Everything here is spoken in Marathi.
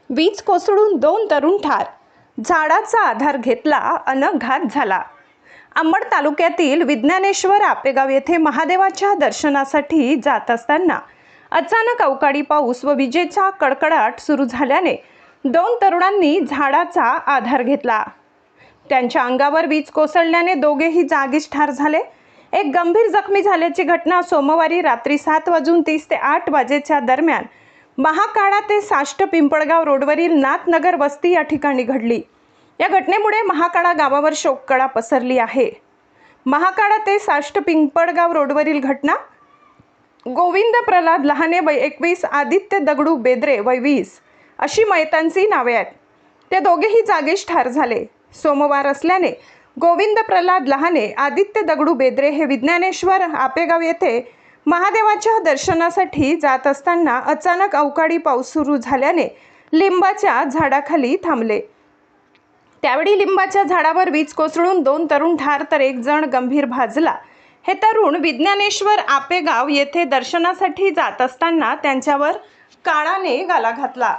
वीज कोसळून 2 तरुण ठार, झाडाचा आधार घेतला अन घात झाला। अंबड तालुक्यातील विज्ञानेश्वर आपेगाव येथे महादेवाच्या दर्शनासाठी जात असताना अचानक अवकाळी पाऊस व विजेचा कडकडाट सुरू झाल्याने 2 तरुणांनी झाडाचा आधार घेतला। त्यांच्या अंगावर वीज कोसळल्याने दोघेही जागीच ठार झाले। एक गंभीर जखमी झाल्याची घटना सोमवारी रात्री 7:30 ते 8 वाजेच्या दरम्यान महाकाळा ते साष्ट पिंपळगाव रोडवरील नाथनगर वस्ती या ठिकाणी घडली। या घटनेमुळे महाकाळा गावावर शोककळा पसरली आहे। महाकाळा ते साष्ट पिंपळगाव रोडवरील घटना गोविंद प्रल्हाद लहाने वय 21, आदित्य दगडू बेद्रे वय 20 अशी मयतांची नावे आहेत। ते दोघेही जागीच ठार झाले। सोमवार असल्याने गोविंद प्रल्हाद लहाने, आदित्य दगडू बेद्रे हे विज्ञानेश्वर आपेगाव येथे महादेवाच्या दर्शनासाठी जात असताना अचानक अवकाळी पाऊस सुरू झाल्याने लिंबाच्या झाडाखाली थांबले। त्यावेळी लिंबाच्या झाडावर वीज कोसळून 2 तरुण ठार तर एक जण गंभीर भाजला। हे तरुण विज्ञानेश्वर आपेगाव येथे दर्शनासाठी जात असताना त्यांच्यावर काळाने घाला घातला।